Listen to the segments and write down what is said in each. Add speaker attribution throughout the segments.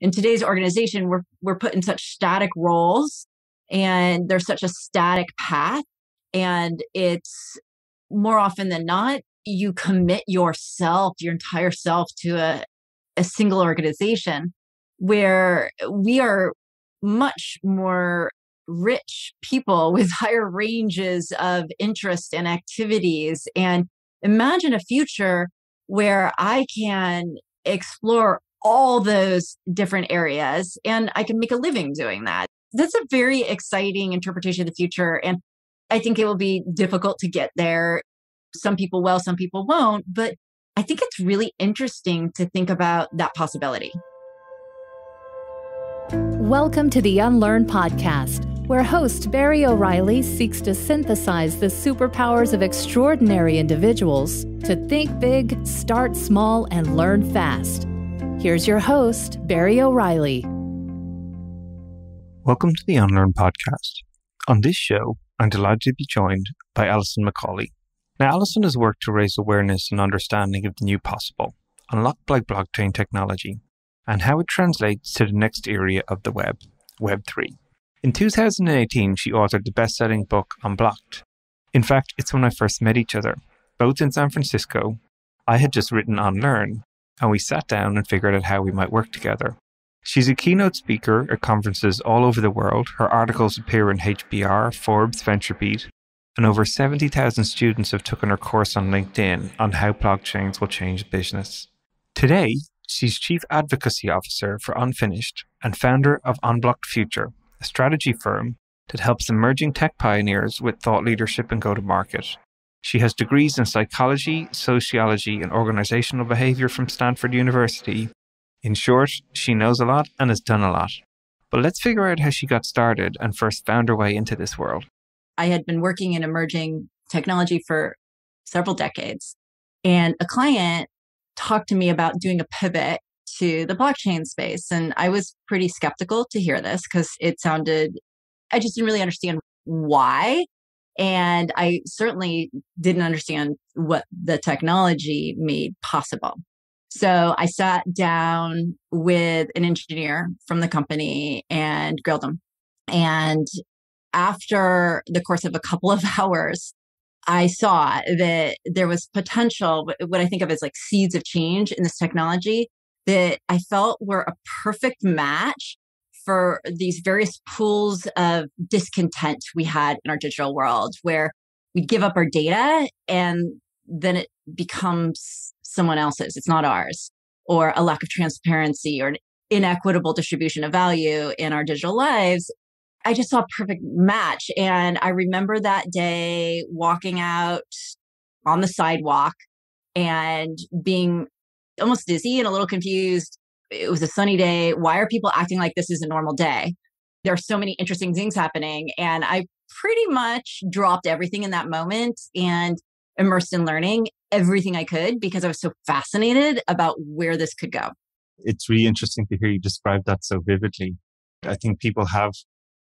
Speaker 1: in today's organization, we're put in such static roles and there's such a static path. And it's more often than not, you commit yourself, your entire self to a single organization where we are much more rich people with higher ranges of interest and activities. And imagine a future where I can explore all those different areas and I can make a living doing that. That's a very exciting interpretation of the future. And I think it will be difficult to get there. Some people will, some people won't. But I think it's really interesting to think about that possibility.
Speaker 2: Welcome to the Unlearn podcast, where host Barry O'Reilly seeks to synthesize the superpowers of extraordinary individuals to think big, start small, and learn fast. Here's your host, Barry O'Reilly.
Speaker 3: Welcome to the Unlearn podcast. On this show, I'm delighted to be joined by Alison McCauley. Now, Alison has worked to raise awareness and understanding of the new possible, unlocked by blockchain technology, and how it translates to the next area of the web, Web 3. In 2018, she authored the best-selling book, Unblocked. In fact, it's when I first met each other, both in San Francisco. I had just written Unlearn, and we sat down and figured out how we might work together. She's a keynote speaker at conferences all over the world. Her articles appear in HBR, Forbes, VentureBeat, and over 70,000 students have taken her course on LinkedIn on how blockchains will change business. Today, she's Chief Advocacy Officer for Unfinished and founder of Unblock Future, a strategy firm that helps emerging tech pioneers with thought leadership and go-to-market. She has degrees in psychology, sociology, and organizational behavior from Stanford University. In short, she knows a lot and has done a lot. But let's figure out how she got started and first found her way into this world.
Speaker 1: I had been working in emerging technology for several decades, and a client talked to me about doing a pivot to the blockchain space. And I was pretty skeptical to hear this because I just didn't really understand why. And I certainly didn't understand what the technology made possible. So I sat down with an engineer from the company and grilled him. And after the course of a couple of hours, I saw that there was potential, what I think of as like seeds of change in this technology that I felt were a perfect match for these various pools of discontent we had in our digital world, where we give up our data and then it becomes someone else's. It's not ours, or a lack of transparency or an inequitable distribution of value in our digital lives. I just saw a perfect match. And I remember that day walking out on the sidewalk and being almost dizzy and a little confused. It was a sunny day. Why are people acting like this is a normal day? There are so many interesting things happening. And I pretty much dropped everything in that moment and immersed in learning everything I could because I was so fascinated about where this could go.
Speaker 4: It's really interesting to hear you describe that so vividly. I think people have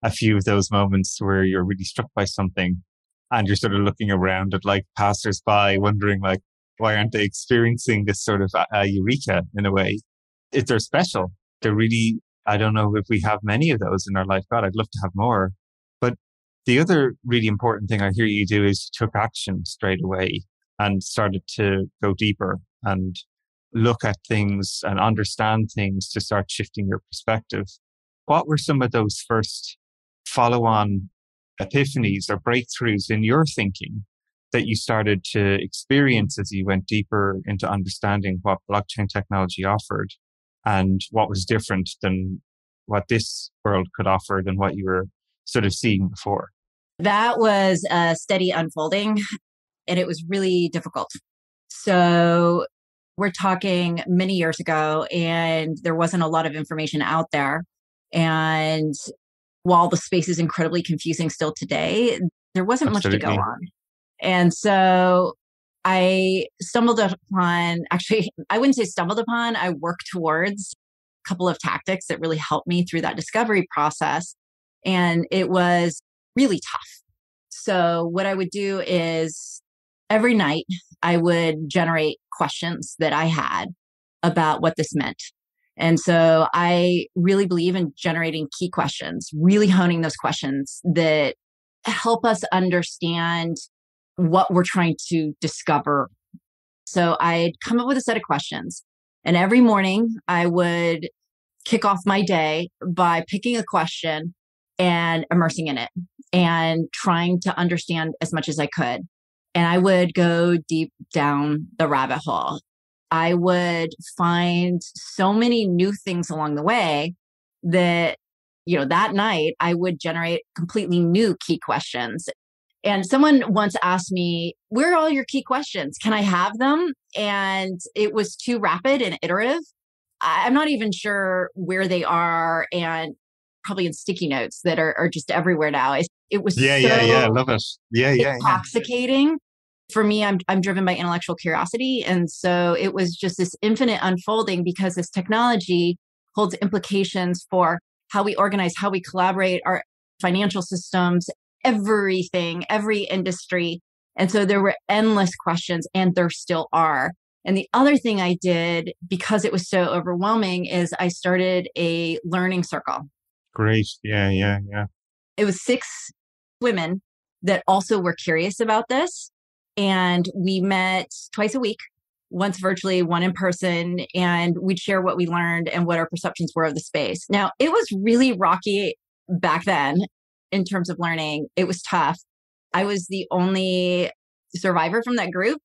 Speaker 4: a few of those moments where you're really struck by something and you're sort of looking around at like passersby, wondering like, why aren't they experiencing this sort of eureka in a way? They're special. They're really, I don't know if we have many of those in our life. God, I'd love to have more. But the other really important thing I hear you do is you took action straight away and started to go deeper and look at things and understand things to start shifting your perspective. What were some of those first follow-on epiphanies or breakthroughs in your thinking that you started to experience as you went deeper into understanding what blockchain technology offered and what was different than what this world could offer than what you were sort of seeing before?
Speaker 1: That was a steady unfolding, and it was really difficult. So we're talking many years ago, and there wasn't a lot of information out there. And while the space is incredibly confusing still today, there wasn't much
Speaker 4: Absolutely.
Speaker 1: to go on. And so I stumbled upon, actually, I wouldn't say stumbled upon, I worked towards a couple of tactics that really helped me through that discovery process. And it was really tough. So what I would do is every night I would generate questions that I had about what this meant. And so I really believe in generating key questions, really honing those questions that help us understand what we're trying to discover. So I'd come up with a set of questions. And every morning I would kick off my day by picking a question and immersing in it and trying to understand as much as I could. And I would go deep down the rabbit hole. I would find so many new things along the way that, that night I would generate completely new key questions. And someone once asked me, where are all your key questions? Can I have them? And it was too rapid and iterative. I'm not even sure where they are, and probably in sticky notes that are just everywhere now. It was
Speaker 4: Yeah, I love it. Yeah.
Speaker 1: Intoxicating. For me, I'm driven by intellectual curiosity. And so it was just this infinite unfolding, because this technology holds implications for how we organize, how we collaborate, our financial systems, everything, every industry. And so there were endless questions, and there still are. And the other thing I did, because it was so overwhelming, is I started a learning circle.
Speaker 4: Great. Yeah.
Speaker 1: It was 6 women that also were curious about this. And we met twice a week, once virtually, one in person, and we'd share what we learned and what our perceptions were of the space. Now, it was really rocky back then in terms of learning. It was tough. I was the only survivor from that group.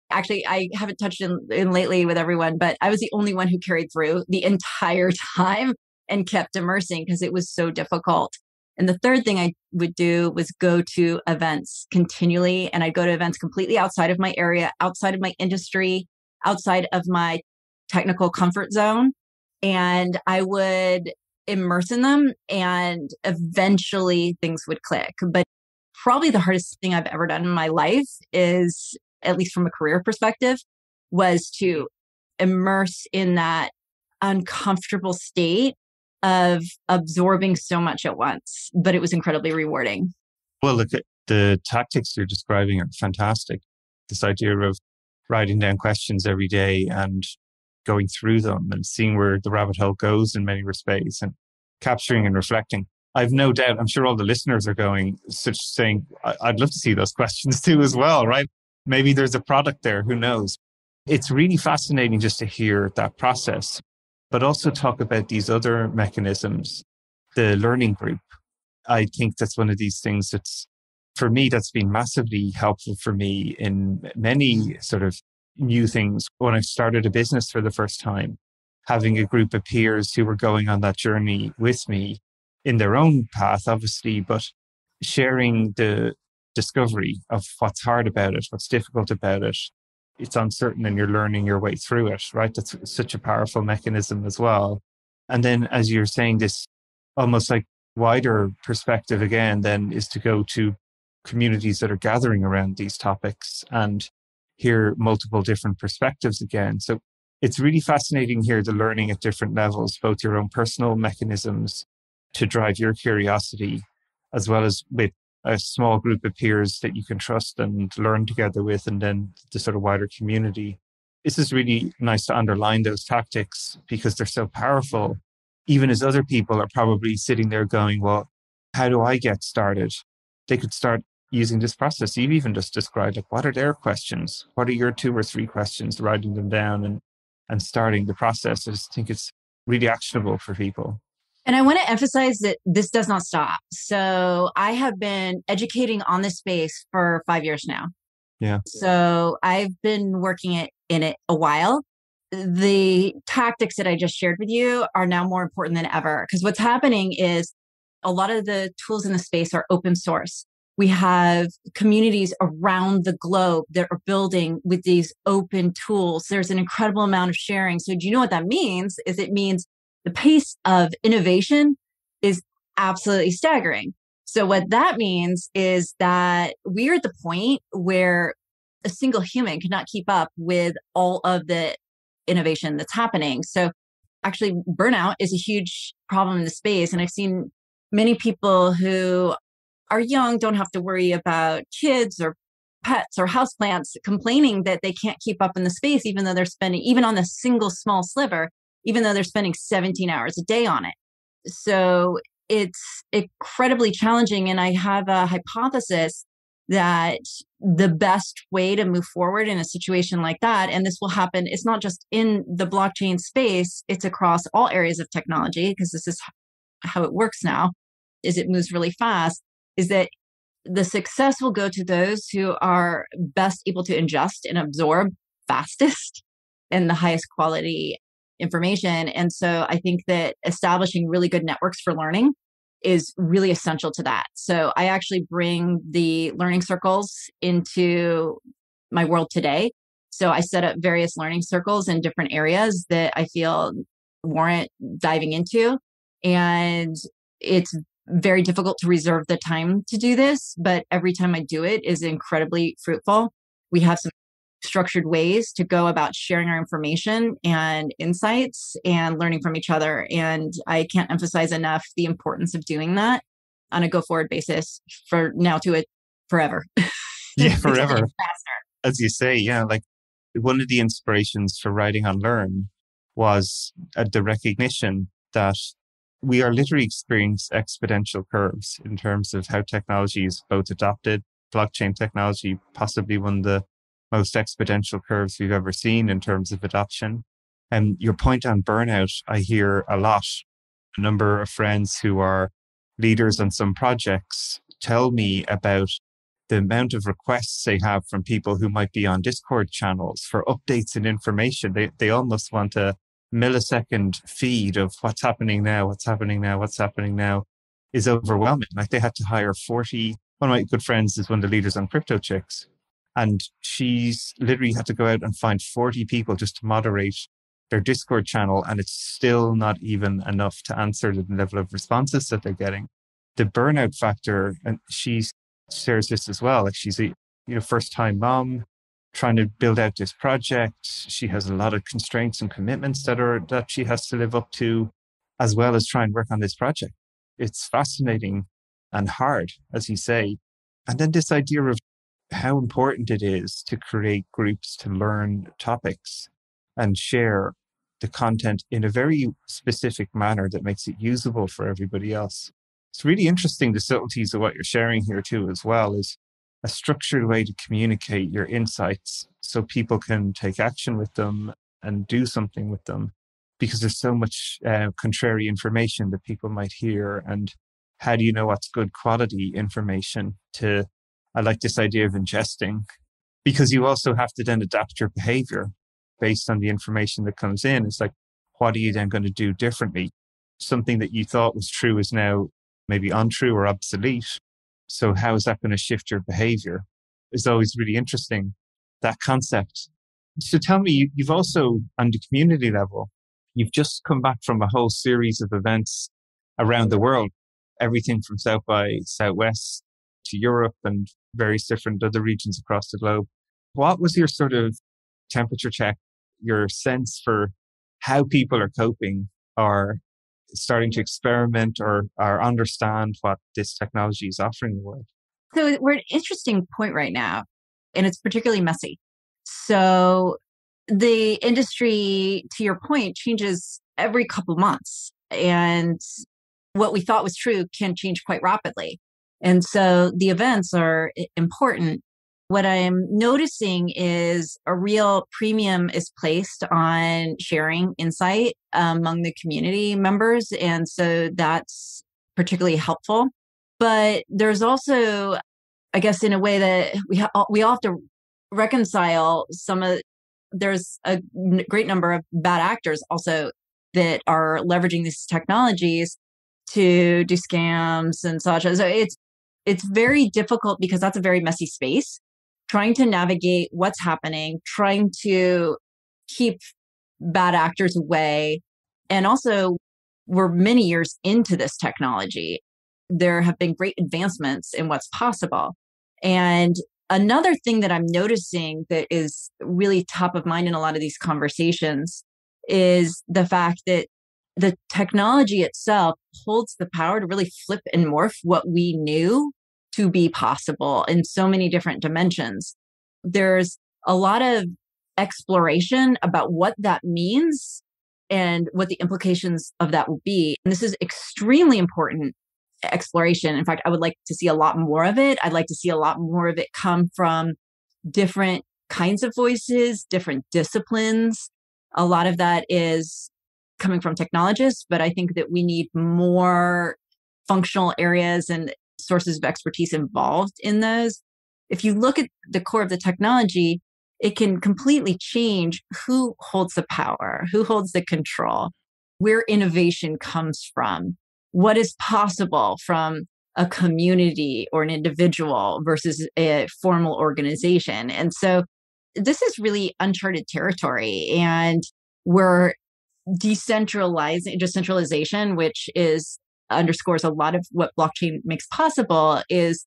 Speaker 1: Actually, I haven't touched in lately with everyone, but I was the only one who carried through the entire time and kept immersing because it was so difficult. And the third thing I would do was go to events continually. And I'd go to events completely outside of my area, outside of my industry, outside of my technical comfort zone. And I would immerse in them, and eventually things would click. But probably the hardest thing I've ever done in my life is, at least from a career perspective, was to immerse in that uncomfortable state of absorbing so much at once. But it was incredibly rewarding.
Speaker 4: Well, look, the tactics you're describing are fantastic. This idea of writing down questions every day and going through them and seeing where the rabbit hole goes in many respects, and capturing and reflecting. I've no doubt, I'm sure all the listeners are saying, I'd love to see those questions too as well, right? Maybe there's a product there, who knows? It's really fascinating just to hear that process, but also talk about these other mechanisms, the learning group. I think that's one of these things that's been massively helpful for me in many sort of new things. When I started a business for the first time, having a group of peers who were going on that journey with me in their own path, obviously, but sharing the discovery of what's hard about it, what's difficult about it. It's uncertain, and you're learning your way through it, right? That's such a powerful mechanism as well. And then, as you're saying, this almost like wider perspective again, then, is to go to communities that are gathering around these topics and hear multiple different perspectives again. So it's really fascinating here, the learning at different levels, both your own personal mechanisms to drive your curiosity, as well as with a small group of peers that you can trust and learn together with, and then the sort of wider community. This is really nice to underline those tactics, because they're so powerful, even as other people are probably sitting there going, well, how do I get started? They could start using this process. You've even just described, like, what are their questions? What are your 2 or 3 questions? Writing them down and starting the process. I just think it's really actionable for people.
Speaker 1: And I want to emphasize that this does not stop. So I have been educating on this space for 5 years now.
Speaker 4: Yeah.
Speaker 1: So I've been working in it a while. The tactics that I just shared with you are now more important than ever, because what's happening is a lot of the tools in the space are open source. We have communities around the globe that are building with these open tools. There's an incredible amount of sharing. So do you know what that means? It means the pace of innovation is absolutely staggering. So what that means is that we're at the point where a single human cannot keep up with all of the innovation that's happening. So actually, burnout is a huge problem in the space. And I've seen many people who are young, don't have to worry about kids or pets or houseplants, complaining that they can't keep up in the space, even though they're spending, even on the single small sliver, even though they're spending 17 hours a day on it. So it's incredibly challenging. And I have a hypothesis that the best way to move forward in a situation like that, and this will happen, it's not just in the blockchain space, it's across all areas of technology, because this is how it works now, is it moves really fast, is that the success will go to those who are best able to ingest and absorb fastest and the highest quality information. And so I think that establishing really good networks for learning is really essential to that. So I actually bring the learning circles into my world today. So I set up various learning circles in different areas that I feel warrant diving into. And it's very difficult to reserve the time to do this, but every time I do it is incredibly fruitful. We have some structured ways to go about sharing our information and insights and learning from each other. And I can't emphasize enough the importance of doing that on a go forward basis for now to it forever.
Speaker 4: Yeah, forever. As you say, yeah, like one of the inspirations for writing Unlearn was the recognition that we are literally experiencing exponential curves in terms of how technology is both adopted. Blockchain technology, possibly one of the most exponential curves we've ever seen in terms of adoption. And your point on burnout, I hear a lot. A number of friends who are leaders on some projects tell me about the amount of requests they have from people who might be on Discord channels for updates and information. They almost want a millisecond feed of what's happening now is overwhelming. Like they had to hire 40. One of my good friends is one of the leaders on Crypto Chicks. And she's literally had to go out and find 40 people just to moderate their Discord channel. And it's still not even enough to answer the level of responses that they're getting. The burnout factor, and she shares this as well. Like she's a first-time mom trying to build out this project. She has a lot of constraints and commitments that she has to live up to, as well as try and work on this project. It's fascinating and hard, as you say. And then this idea of how important it is to create groups to learn topics and share the content in a very specific manner that makes it usable for everybody else. It's really interesting, the subtleties of what you're sharing here too, as well, is a structured way to communicate your insights so people can take action with them and do something with them, because there's so much contrary information that people might hear. And how do you know what's good quality information I like this idea of ingesting, because you also have to then adapt your behavior based on the information that comes in. It's like, what are you then going to do differently? Something that you thought was true is now maybe untrue or obsolete. So how is that going to shift your behavior? It's always really interesting, that concept. So tell me, you've also, on the community level, you've just come back from a whole series of events around the world, everything from South by Southwest to Europe and various different other regions across the globe. What was your sort of temperature check, your sense for how people are coping or starting to experiment or understand what this technology is offering the world?
Speaker 1: So we're at an interesting point right now, and it's particularly messy. So the industry, to your point, changes every couple months. And what we thought was true can change quite rapidly. And so the events are important. What I'm noticing is a real premium is placed on sharing insight among the community members. And so that's particularly helpful. But there's also, I guess, in a way that we all have to reconcile there's a great number of bad actors also that are leveraging these technologies to do scams and such. So it's very difficult because that's a very messy space. Trying to navigate what's happening, trying to keep bad actors away. And also, we're many years into this technology. There have been great advancements in what's possible. And another thing that I'm noticing that is really top of mind in a lot of these conversations is the fact that the technology itself holds the power to really flip and morph what we knew to be possible in so many different dimensions. There's a lot of exploration about what that means and what the implications of that will be. And this is extremely important exploration. In fact, I would like to see a lot more of it. I'd like to see a lot more of it come from different kinds of voices, different disciplines. A lot of that is coming from technologists, but I think that we need more functional areas and sources of expertise involved in those. If you look at the core of the technology, it can completely change who holds the power, who holds the control, where innovation comes from, what is possible from a community or an individual versus a formal organization. And so this is really uncharted territory. And we're decentralization, which underscores a lot of what blockchain makes possible, is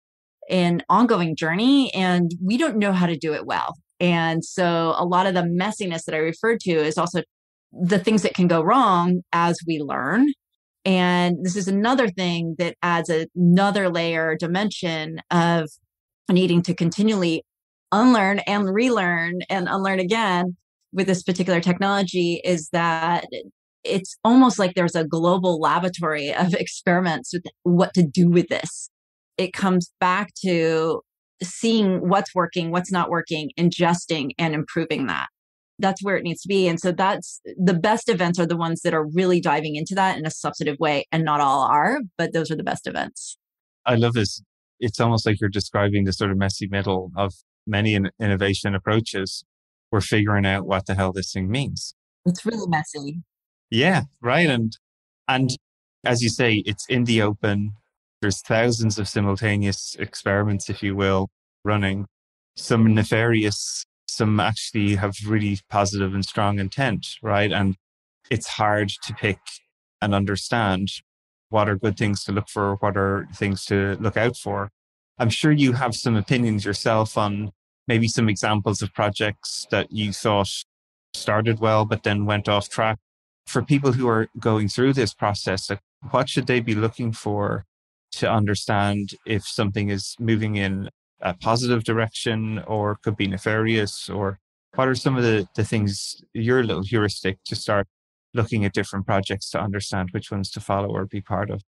Speaker 1: an ongoing journey, and we don't know how to do it well. And so a lot of the messiness that I referred to is also the things that can go wrong as we learn. And this is another thing that adds another layer, dimension of needing to continually unlearn and relearn and unlearn again with this particular technology, is that it's almost like there's a global laboratory of experiments with what to do with this. It comes back to seeing what's working, what's not working, ingesting and improving that. That's where it needs to be. And so that's the best events are the ones that are really diving into that in a substantive way. And not all are, but those are the best events.
Speaker 4: I love this. It's almost like you're describing the sort of messy middle of many innovation approaches. We're figuring out what the hell this thing means.
Speaker 1: It's really messy.
Speaker 4: Yeah, right. And as you say, it's in the open. There's thousands of simultaneous experiments, if you will, running. Some nefarious, some actually have really positive and strong intent, right? And it's hard to pick and understand what are good things to look for, what are things to look out for. I'm sure you have some opinions yourself on maybe some examples of projects that you thought started well, but then went off track. For people who are going through this process, like, what should they be looking for to understand if something is moving in a positive direction or could be nefarious? Or what are some of the things, your little heuristic to start looking at different projects to understand which ones to follow or be part of?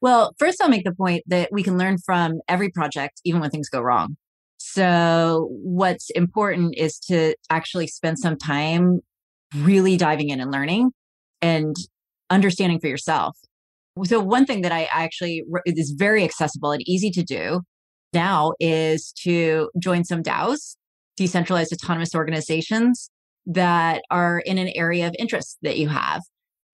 Speaker 1: Well, first I'll make the point that we can learn from every project, even when things go wrong. So what's important is to actually spend some time really diving in and learning and understanding for yourself. So one thing that I actually is very accessible and easy to do now is to join some DAOs, decentralized autonomous organizations that are in an area of interest that you have.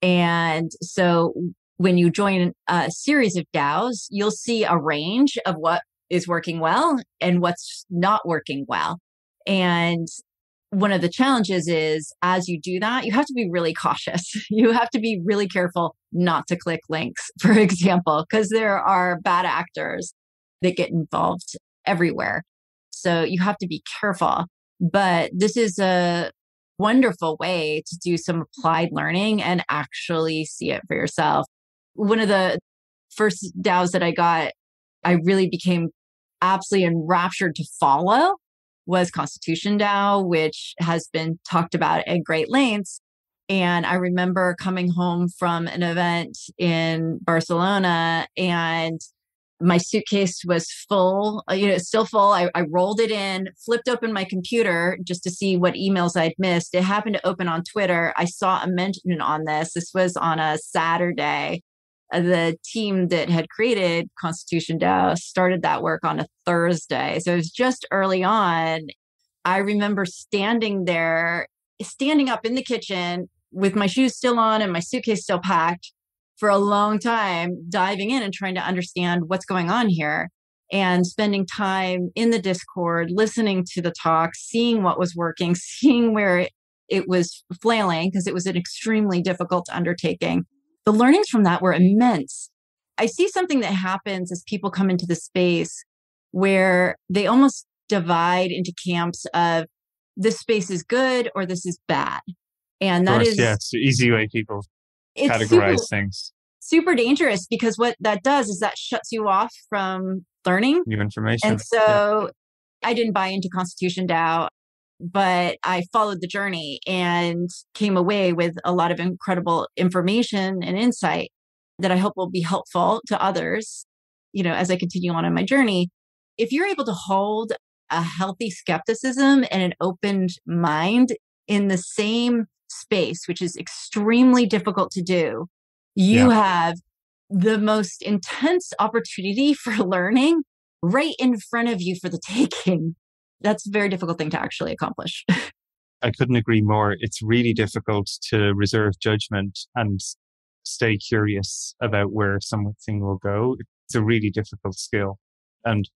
Speaker 1: And so when you join a series of DAOs, you'll see a range of what is working well and what's not working well. And one of the challenges is, as you do that, you have to be really cautious. You have to be really careful not to click links, for example, because there are bad actors that get involved everywhere. So you have to be careful. But this is a wonderful way to do some applied learning and actually see it for yourself. One of the first DAOs that I got, I really became absolutely enraptured to follow was Constitution DAO, which has been talked about at great lengths. And I remember coming home from an event in Barcelona and my suitcase was full, still full. I rolled it in, flipped open my computer just to see what emails I'd missed. It happened to open on Twitter. I saw a mention on this. This was on a Saturday. The team that had created Constitution DAO started that work on a Thursday. So it was just early on. I remember standing up in the kitchen with my shoes still on and my suitcase still packed for a long time, diving in and trying to understand what's going on here and spending time in the Discord, listening to the talks, seeing what was working, seeing where it was flailing, because it was an extremely difficult undertaking. The learnings from that were immense. I see something that happens as people come into the space where they almost divide into camps of this space is good or this is bad. And that is,
Speaker 4: it's the easy way people categorize things.
Speaker 1: Super dangerous, because what that does is that shuts you off from learning
Speaker 4: New information.
Speaker 1: And so I didn't buy into Constitution DAO. but I followed the journey and came away with a lot of incredible information and insight that I hope will be helpful to others, as I continue on my journey. If you're able to hold a healthy skepticism and an open mind in the same space, which is extremely difficult to do, you have the most intense opportunity for learning right in front of you for the taking. That's a very difficult thing to actually accomplish.
Speaker 4: I couldn't agree more. It's really difficult to reserve judgment and stay curious about where something will go. It's a really difficult skill and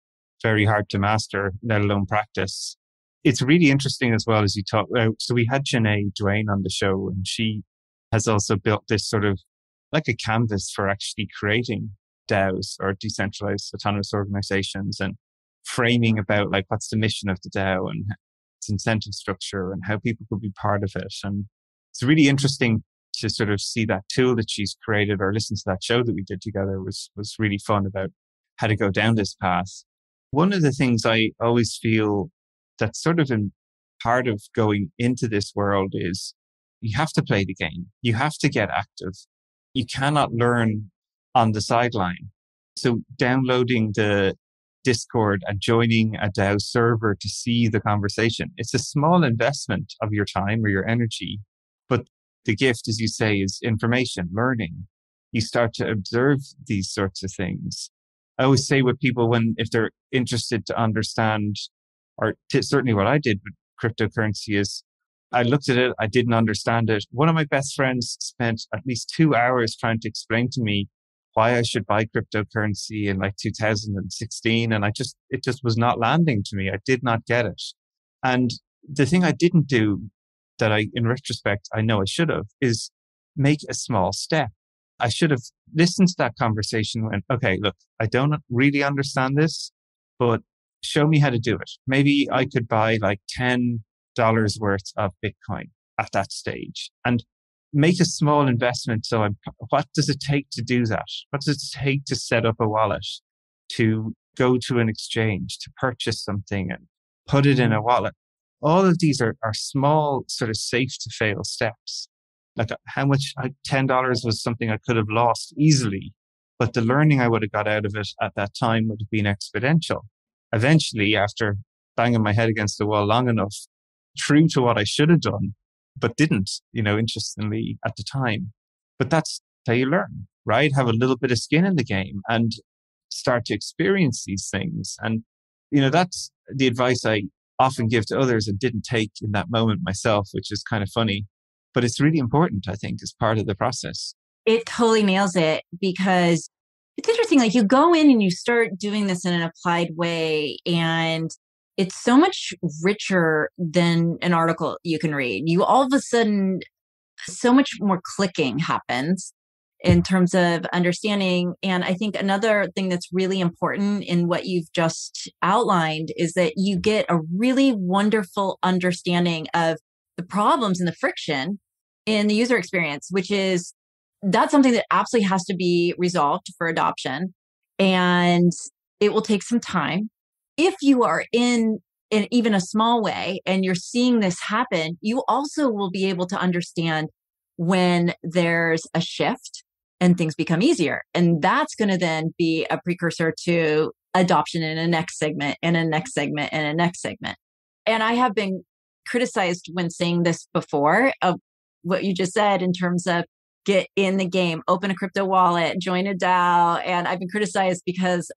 Speaker 4: very hard to master, let alone practice. It's really interesting as well as you talk about. So we had Janae Duane on the show, and she has also built this sort of like a canvas for actually creating DAOs or decentralized autonomous organizations and framing about like what's the mission of the DAO and its incentive structure and how people could be part of it. And it's really interesting to sort of see that tool that she's created or listen to that show that we did together was really fun about how to go down this path. One of the things I always feel that's sort of in part of going into this world is you have to play the game. You have to get active. You cannot learn on the sideline. So downloading the Discord and joining a DAO server to see the conversation, it's a small investment of your time or your energy. But the gift, as you say, is information, learning. You start to observe these sorts of things. I always say with people if they're interested to understand, or certainly what I did with cryptocurrency is I looked at it, I didn't understand it. One of my best friends spent at least 2 hours trying to explain to me why I should buy cryptocurrency in like 2016. And it just was not landing to me. I did not get it. And the thing I didn't do that in retrospect, I know I should have is make a small step. I should have listened to that conversation and went, okay, look, I don't really understand this, but show me how to do it. Maybe I could buy like $10 worth of Bitcoin at that stage and make a small investment. So what does it take to do that? What does it take to set up a wallet, to go to an exchange, to purchase something and put it in a wallet? All of these are small, sort of safe to fail steps. Like how much $10 was something I could have lost easily, but the learning I would have got out of it at that time would have been exponential. Eventually, after banging my head against the wall long enough, true to what I should have done, but didn't, interestingly at the time. But that's how you learn, right? Have a little bit of skin in the game and start to experience these things. And, that's the advice I often give to others and didn't take in that moment myself, which is kind of funny. But it's really important, I think, as part of the process.
Speaker 1: It totally nails it because it's interesting. Like you go in and you start doing this in an applied way, and it's so much richer than an article you can read. You all of a sudden, so much more clicking happens in terms of understanding. And I think another thing that's really important in what you've just outlined is that you get a really wonderful understanding of the problems and the friction in the user experience, which is that's something that absolutely has to be resolved for adoption. And it will take some time. If you are in even a small way and you're seeing this happen, you also will be able to understand when there's a shift and things become easier. And that's going to then be a precursor to adoption in a next segment and a next segment and a next segment. And I have been criticized when saying this before of what you just said in terms of get in the game, open a crypto wallet, join a DAO. And I've been criticized because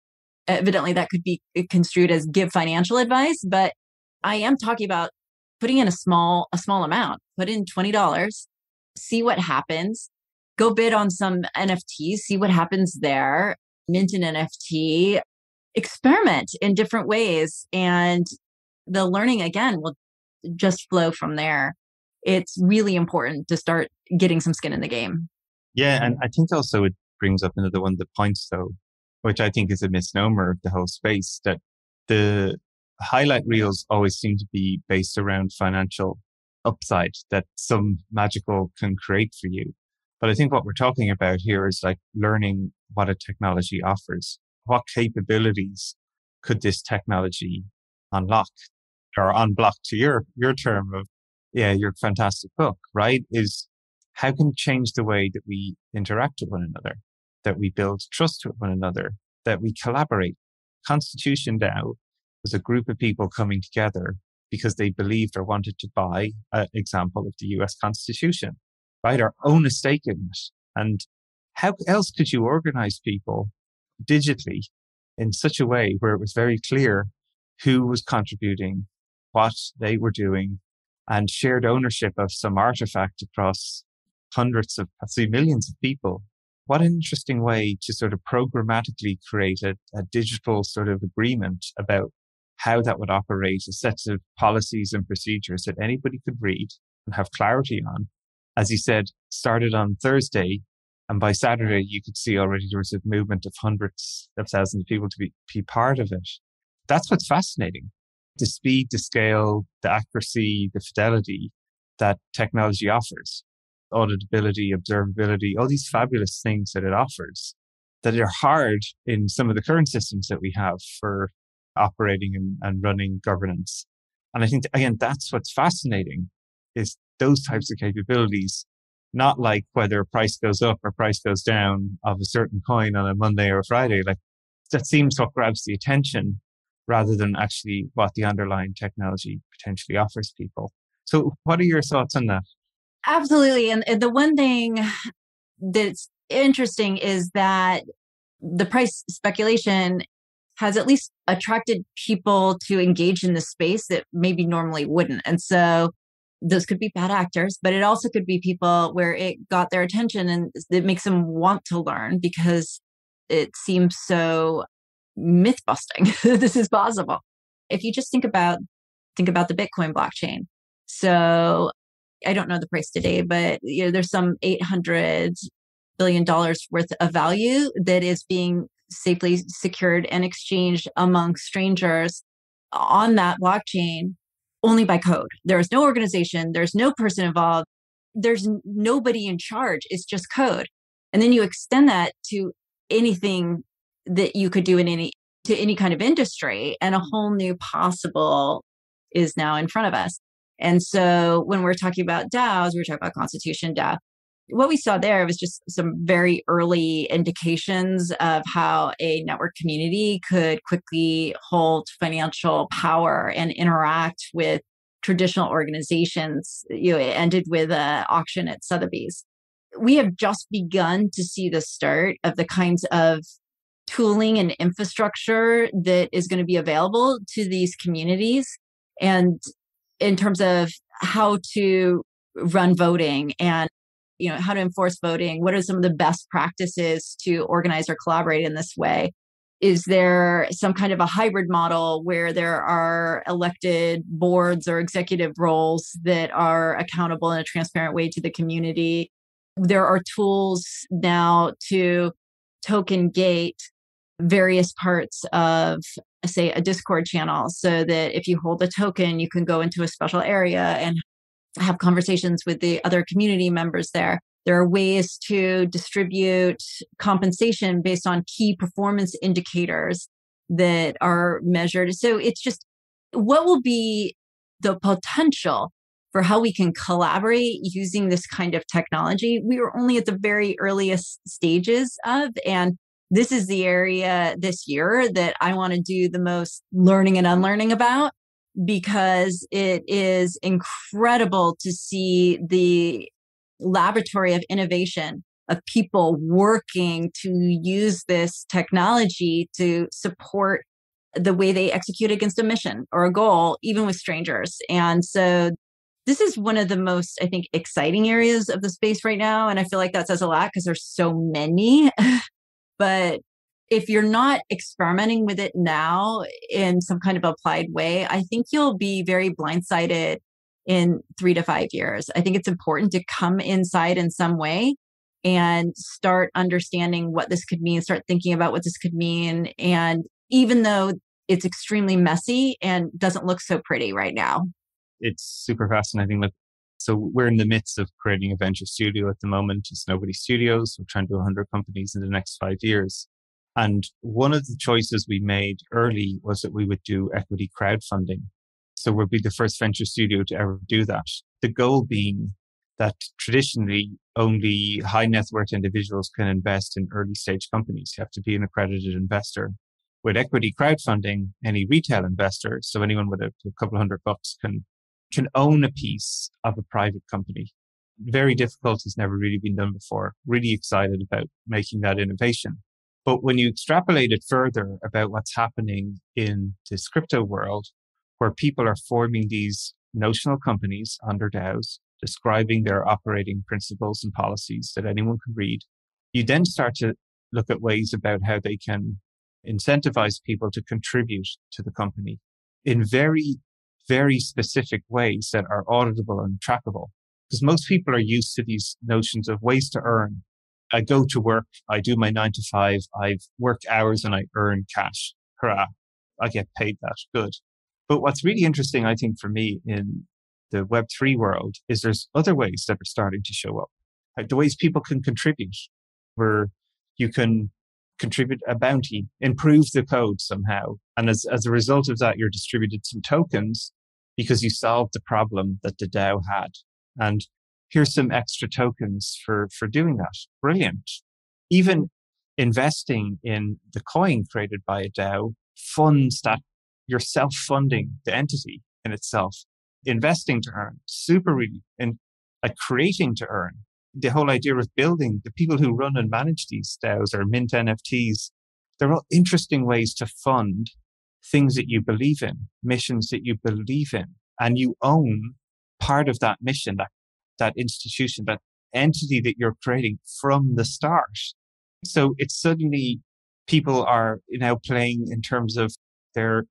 Speaker 1: evidently that could be construed as give financial advice, but I am talking about putting in a small amount, put in $20, see what happens, go bid on some NFTs, see what happens there, mint an NFT, experiment in different ways. And the learning again will just flow from there. It's really important to start getting some skin in the game.
Speaker 4: Yeah. And I think also it brings up another one of the points though, which I think is a misnomer of the whole space, that the highlight reels always seem to be based around financial upside that some magical can create for you. But I think what we're talking about here is like learning what a technology offers. What capabilities could this technology unlock? or Unblock to your term of, your fantastic book, right? Is how can it change the way that we interact with one another, that we build trust with one another, that we collaborate. Constitution DAO was a group of people coming together because they believed or wanted to buy an example of the US Constitution, right? Or own a stake in it. And how else could you organize people digitally in such a way where it was very clear who was contributing, what they were doing, and shared ownership of some artifact across hundreds of, possibly millions of people? What an interesting way to sort of programmatically create a digital sort of agreement about how that would operate, a set of policies and procedures that anybody could read and have clarity on. As you said, started on Thursday, and by Saturday, you could see already there was a movement of hundreds of thousands of people to be part of it. That's what's fascinating. The speed, the scale, the accuracy, the fidelity that technology offers, auditability, observability, all these fabulous things that it offers that are hard in some of the current systems that we have for operating and running governance. And I think, again, that's what's fascinating, is those types of capabilities, not like whether a price goes up or price goes down of a certain coin on a Monday or a Friday. Like, that seems what grabs the attention rather than actually what the underlying technology potentially offers people. So what are your thoughts on that?
Speaker 1: Absolutely. And the one thing that's interesting is that the price speculation has at least attracted people to engage in the space that maybe normally wouldn't. And so those could be bad actors, but it also could be people where it got their attention and it makes them want to learn because it seems so myth busting. This is possible. If you just think about the Bitcoin blockchain. So I don't know the price today, but there's some $800 billion worth of value that is being safely secured and exchanged among strangers on that blockchain only by code. There is no organization. There's no person involved. There's nobody in charge. It's just code. And then you extend that to anything that you could do to any kind of industry, and a whole new possible is now in front of us. And so when we're talking about DAOs, we're talking about Constitution DAO. What we saw there was just some very early indications of how a network community could quickly hold financial power and interact with traditional organizations. It ended with an auction at Sotheby's. We have just begun to see the start of the kinds of tooling and infrastructure that is going to be available to these communities. And in terms of how to run voting and how to enforce voting, what are some of the best practices to organize or collaborate in this way? Is there some kind of a hybrid model where there are elected boards or executive roles that are accountable in a transparent way to the community? There are tools now to token gate various parts of, say, a Discord channel, so that if you hold a token, you can go into a special area and have conversations with the other community members there. There are ways to distribute compensation based on key performance indicators that are measured. So it's just, what will be the potential for how we can collaborate using this kind of technology? We are only at the very earliest stages of, and this is the area this year that I want to do the most learning and unlearning about, because it is incredible to see the laboratory of innovation of people working to use this technology to support the way they execute against a mission or a goal, even with strangers. And so this is one of the most, I think, exciting areas of the space right now. And I feel like that says a lot because there's so many. But if you're not experimenting with it now in some kind of applied way, I think you'll be very blindsided in 3 to 5 years. I think it's important to come inside in some way and start understanding what this could mean, start thinking about what this could mean. And even though it's extremely messy and doesn't look so pretty right now.
Speaker 4: It's super fascinating. So we're in the midst of creating a venture studio at the moment. It's Nobody Studios. We're trying to do 100 companies in the next 5 years. And one of the choices we made early was that we would do equity crowdfunding. So we'll be the first venture studio to ever do that. The goal being that traditionally only high net worth individuals can invest in early stage companies. You have to be an accredited investor. With equity crowdfunding, any retail investor, so anyone with a couple $100 can own a piece of a private company. Very difficult, has never really been done before. Really excited about making that innovation. But when you extrapolate it further about what's happening in this crypto world, where people are forming these notional companies under DAOs, describing their operating principles and policies that anyone can read, you then start to look at ways about how they can incentivize people to contribute to the company in very, very specific ways that are auditable and trackable. Because most people are used to these notions of ways to earn. I go to work, I do my 9 to 5, I work hours and I earn cash. Hurrah. I get paid that. Good. But what's really interesting, I think, for me in the Web3 world is there's other ways that are starting to show up. Like the ways people can contribute, where you can contribute a bounty, improve the code somehow. And as a result of that, you're distributed some tokens because you solved the problem that the DAO had. And here's some extra tokens for doing that. Brilliant. Even investing in the coin created by a DAO funds that you're self-funding the entity in itself. Investing to earn, super really, and like creating to earn. The whole idea of building, the people who run and manage these DAOs or mint NFTs, they're all interesting ways to fund things that you believe in, missions that you believe in, and you own part of that mission, that institution, that entity that you're creating from the start. So it's suddenly people are now playing in terms of their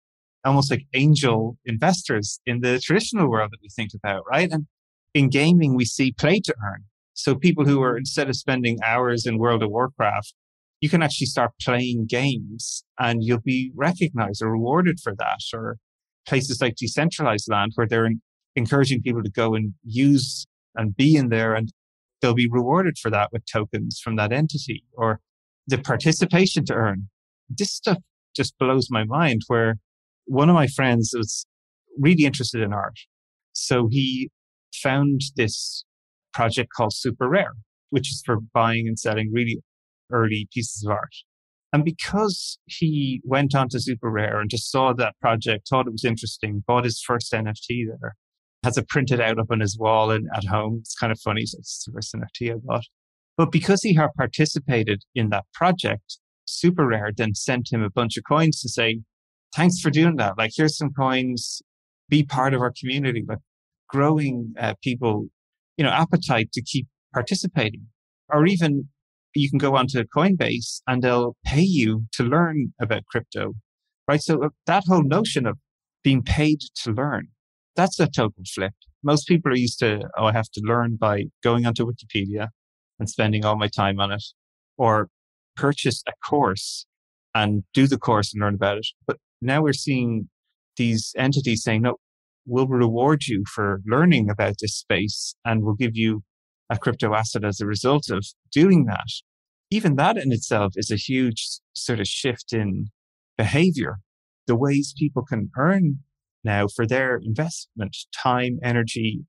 Speaker 4: almost like angel investors in the traditional world that we think about, right? And in gaming, we see play to earn. So people who are, instead of spending hours in World of Warcraft, you can actually start playing games and you'll be recognized or rewarded for that. Or places like Decentralized Land, where they're encouraging people to go and use and be in there, and they'll be rewarded for that with tokens from that entity. Or the participation to earn. This stuff just blows my mind, where one of my friends was really interested in art. So he found this project called Super Rare, which is for buying and selling really early pieces of art. And because he went on to Super Rare and just saw that project, thought it was interesting, bought his first NFT there, has it printed out up on his wall and at home. It's kind of funny. So it's the first NFT I bought. But because he had participated in that project, Super Rare then sent him a bunch of coins to say, thanks for doing that. Like, here's some coins, be part of our community, like growing people, appetite to keep participating. Or even you can go onto Coinbase and they'll pay you to learn about crypto, right? So that whole notion of being paid to learn, that's a total flip. Most people are used to, I have to learn by going onto Wikipedia and spending all my time on it, or purchase a course and do the course and learn about it. But now we're seeing these entities saying, no, we'll reward you for learning about this space and we'll give you a crypto asset as a result of doing that. Even that in itself is a huge sort of shift in behavior. The ways people can earn now for their investment, time, energy,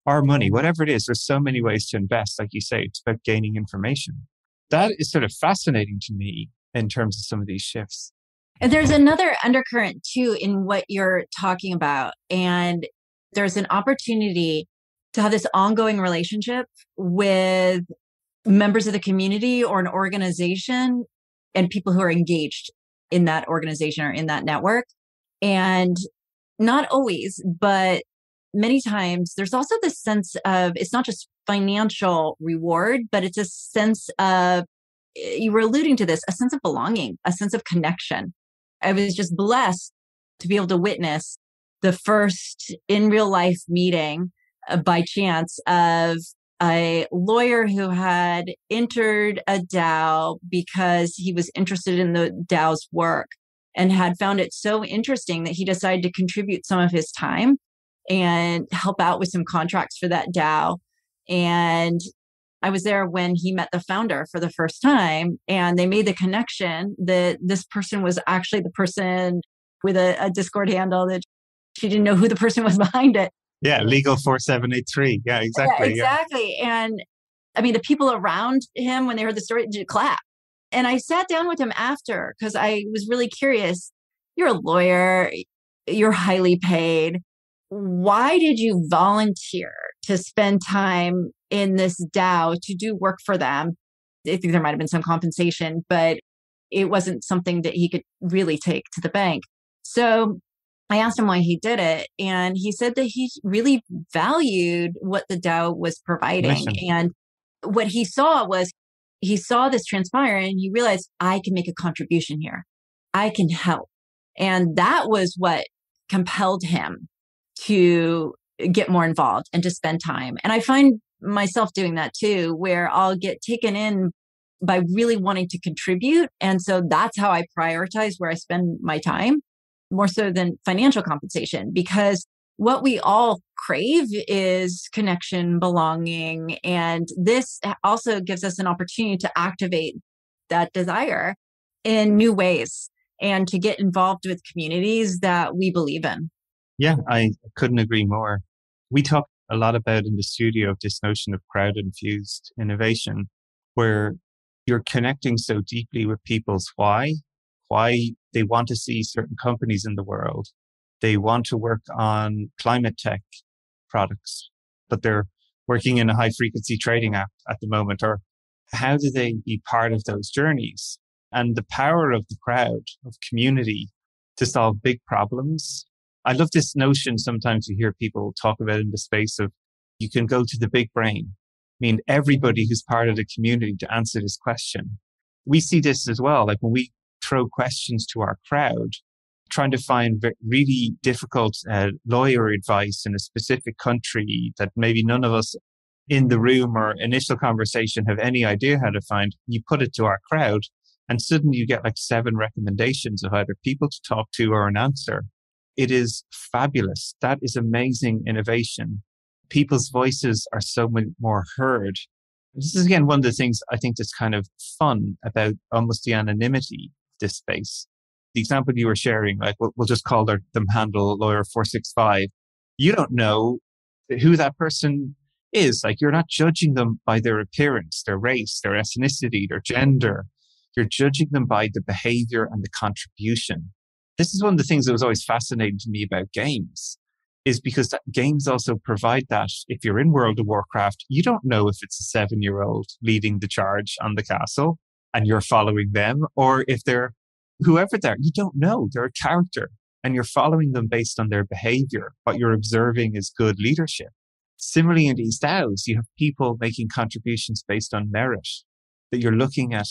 Speaker 4: or money, whatever it is. There's so many ways to invest. Like you say, it's about gaining information. That is sort of fascinating to me in terms of some of these shifts.
Speaker 1: And there's another undercurrent too in what you're talking about. And there's an opportunity to have this ongoing relationship with members of the community or an organization and people who are engaged in that organization or in that network. And not always, but many times there's also this sense of, it's not just financial reward, but it's a sense of, you were alluding to this, a sense of belonging, a sense of connection. I was just blessed to be able to witness the first in real life meeting by chance of a lawyer who had entered a DAO because he was interested in the DAO's work and had found it so interesting that he decided to contribute some of his time and help out with some contracts for that DAO. And I was there when he met the founder for the first time, and they made the connection that this person was actually the person with a Discord handle that she didn't know who the person was behind it.
Speaker 4: Yeah, legal 4783. Yeah,
Speaker 1: Yeah,
Speaker 4: exactly.
Speaker 1: exactly. And I mean, the people around him, when they heard the story, did clap. And I sat down with him after because I was really curious. You're a lawyer, you're highly paid. Why did you volunteer to spend time in this DAO to do work for them? I think there might have been some compensation, but it wasn't something that he could really take to the bank. So I asked him why he did it. And he said that he really valued what the DAO was providing.
Speaker 4: Mission.
Speaker 1: And what he saw was he saw this transpire and he realized, I can make a contribution here. I can help. And that was what compelled him to get more involved and to spend time. And I find myself doing that too, where I'll get taken in by really wanting to contribute. And so that's how I prioritize where I spend my time, more so than financial compensation, because what we all crave is connection, belonging. And this also gives us an opportunity to activate that desire in new ways and to get involved with communities that we believe in.
Speaker 4: Yeah, I couldn't agree more. We talk a lot about in the studio of this notion of crowd-infused innovation, where you're connecting so deeply with people's why they want to see certain companies in the world. They want to work on climate tech products, but they're working in a high frequency trading app at the moment. Or how do they be part of those journeys? And the power of the crowd, of community to solve big problems. I love this notion sometimes you hear people talk about in the space of you can go to the big brain. I mean, everybody who's part of the community to answer this question. We see this as well. Like when we throw questions to our crowd, trying to find really difficult lawyer advice in a specific country that maybe none of us in the room or initial conversation have any idea how to find, you put it to our crowd and suddenly you get like 7 recommendations of either people to talk to or an answer. It is fabulous. That is amazing innovation. People's voices are so much more heard. This is again one of the things I think that's kind of fun about almost the anonymity of this space. The example you were sharing, like we'll just call them handle lawyer 465. You don't know who that person is. Like you're not judging them by their appearance, their race, their ethnicity, their gender. You're judging them by the behavior and the contribution. This is one of the things that was always fascinating to me about games, is because games also provide that. If you're in World of Warcraft, you don't know if it's a 7-year-old leading the charge on the castle and you're following them, or if they're whoever they are, you don't know. They're a character and you're following them based on their behavior. What you're observing is good leadership. Similarly, in these DAOs, you have people making contributions based on merit, that you're looking at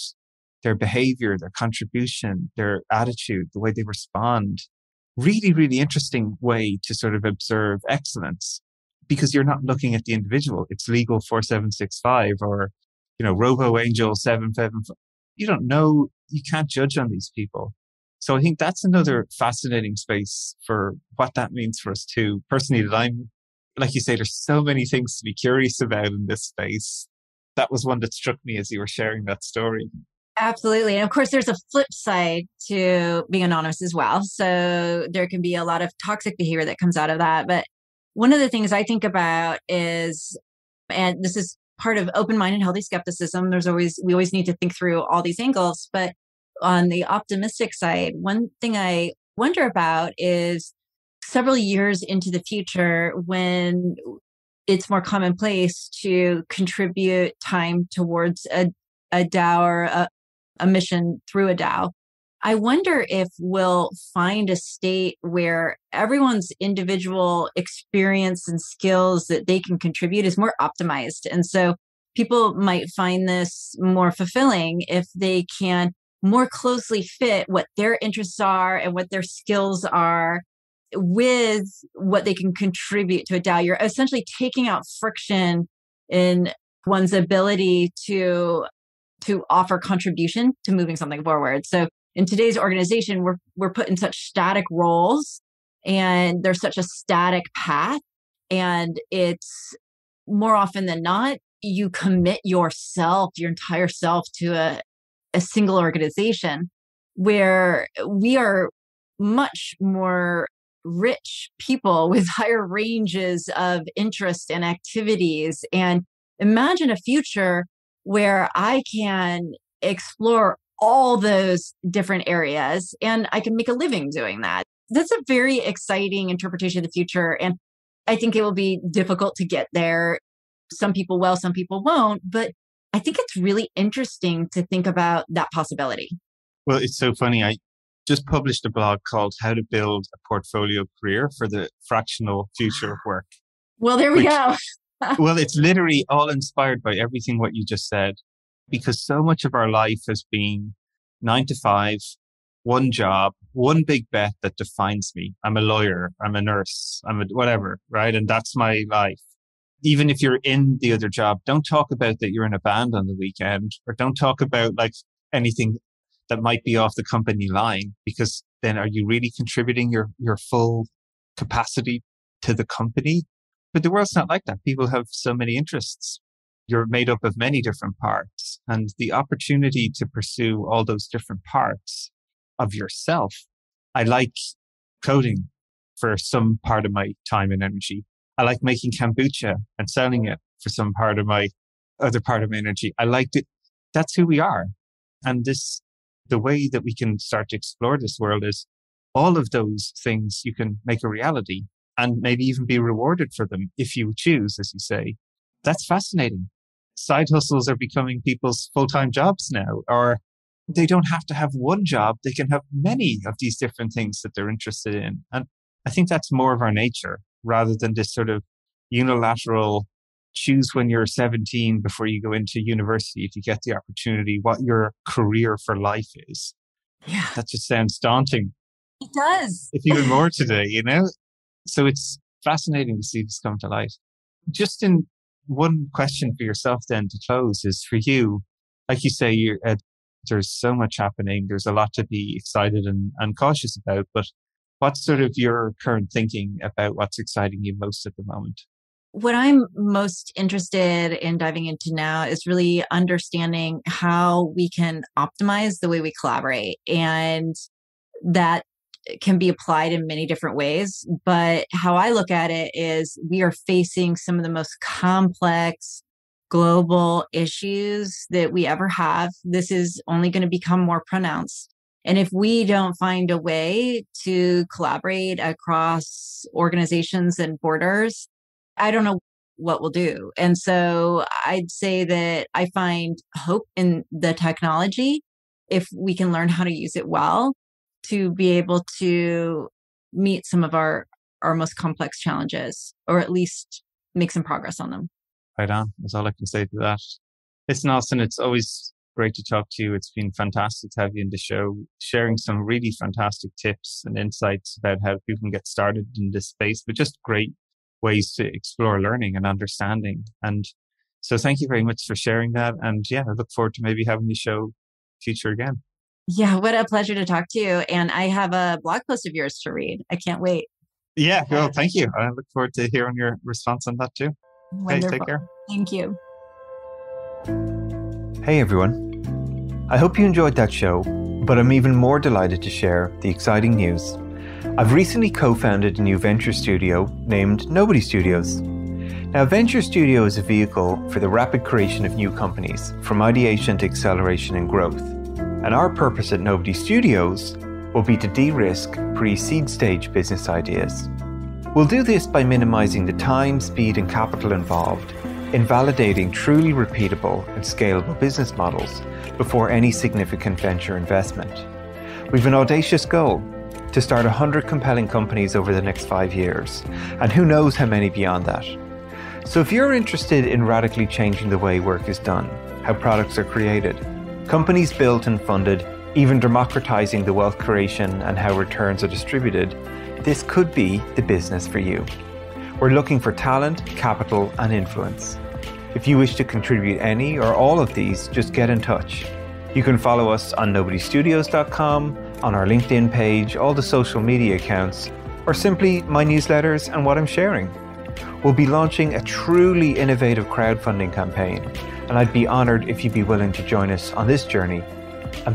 Speaker 4: their behavior, their contribution, their attitude, the way they respond. Really, really interesting way to sort of observe excellence, because you're not looking at the individual. It's legal 4765 or, Robo Angel 775. You don't know, you can't judge on these people. So I think that's another fascinating space for what that means for us too. Personally, that I'm, like you say, there's so many things to be curious about in this space. That was one that struck me as you were sharing that story.
Speaker 1: Absolutely. And of course, there's a flip side to being anonymous as well. So there can be a lot of toxic behavior that comes out of that. But one of the things I think about is, and this is part of open-minded, healthy skepticism, we always need to think through all these angles. But on the optimistic side, one thing I wonder about is several years into the future when it's more commonplace to contribute time towards a DAO or a mission through a DAO. I wonder if we'll find a state where everyone's individual experience and skills that they can contribute is more optimized. And so people might find this more fulfilling if they can more closely fit what their interests are and what their skills are with what they can contribute to a DAO. You're essentially taking out friction in one's ability to offer contribution to moving something forward. So in today's organization, we're put in such static roles and there's such a static path. And it's more often than not, you commit yourself, your entire self to a single organization, where we are much more rich people with higher ranges of interest and activities. And imagine a future where I can explore all those different areas and I can make a living doing that. That's a very exciting interpretation of the future. And I think it will be difficult to get there. Some people will, some people won't. But I think it's really interesting to think about that possibility.
Speaker 4: Well, it's so funny. I just published a blog called How to Build a Portfolio Career for the Fractional Future of Work.
Speaker 1: Well, there we go.
Speaker 4: Well, it's literally all inspired by everything what you just said, because so much of our life has been 9 to 5, one job, one big bet that defines me. I'm a lawyer, I'm a nurse, I'm a whatever, right? And that's my life. Even if you're in the other job, don't talk about that you're in a band on the weekend, or don't talk about like anything that might be off the company line, because then are you really contributing your full capacity to the company? But the world's not like that. People have so many interests. You're made up of many different parts, and the opportunity to pursue all those different parts of yourself. I like coding for some part of my time and energy. I like making kombucha and selling it for some part of my other part of my energy. I liked it. That's who we are. And the way that we can start to explore this world is all of those things you can make a reality and maybe even be rewarded for them if you choose, as you say. That's fascinating. Side hustles are becoming people's full-time jobs now, or they don't have to have one job. They can have many of these different things that they're interested in. And I think that's more of our nature rather than this sort of unilateral choose when you're 17 before you go into university, if you get the opportunity, what your career for life is.
Speaker 1: Yeah.
Speaker 4: That just sounds daunting.
Speaker 1: It does.
Speaker 4: It's even more today, you know? So it's fascinating to see this come to light. Just in one question for yourself then to close is for you, like you say, there's so much happening. There's a lot to be excited and cautious about, but what's sort of your current thinking about what's exciting you most at the moment?
Speaker 1: What I'm most interested in diving into now is really understanding how we can optimize the way we collaborate. And that can be applied in many different ways. But how I look at it is we are facing some of the most complex global issues that we ever have. This is only going to become more pronounced. And if we don't find a way to collaborate across organizations and borders, I don't know what we'll do. And so I'd say that I find hope in the technology if we can learn how to use it well to be able to meet some of our most complex challenges, or at least make some progress on them.
Speaker 4: Right on. That's all I can say to that. Listen, Alison, it's always great to talk to you. It's been fantastic to have you in the show, sharing some really fantastic tips and insights about how people can get started in this space, but just great ways to explore learning and understanding. And so thank you very much for sharing that. And yeah, I look forward to maybe having you show future again.
Speaker 1: Yeah, what a pleasure to talk to you. And I have a blog post of yours to read. I can't wait.
Speaker 4: Yeah, well, thank you. I look forward to hearing your response on that too.
Speaker 1: Wonderful.
Speaker 4: Okay, take care.
Speaker 1: Thank you.
Speaker 3: Hey everyone. I hope you enjoyed that show, but I'm even more delighted to share the exciting news. I've recently co-founded a new venture studio named Nobody Studios. Now, Venture Studio is a vehicle for the rapid creation of new companies, from ideation to acceleration and growth. And our purpose at Nobody Studios will be to de-risk pre-seed stage business ideas. We'll do this by minimizing the time, speed, and capital involved in validating truly repeatable and scalable business models before any significant venture investment. We've an audacious goal to start 100 compelling companies over the next 5 years, and who knows how many beyond that. So if you're interested in radically changing the way work is done, how products are created, companies built and funded, even democratizing the wealth creation and how returns are distributed, this could be the business for you. We're looking for talent, capital, and influence. If you wish to contribute any or all of these, just get in touch. You can follow us on nobodystudios.com, on our LinkedIn page, all the social media accounts, or simply my newsletters and what I'm sharing. We'll be launching a truly innovative crowdfunding campaign, and I'd be honored if you'd be willing to join us on this journey and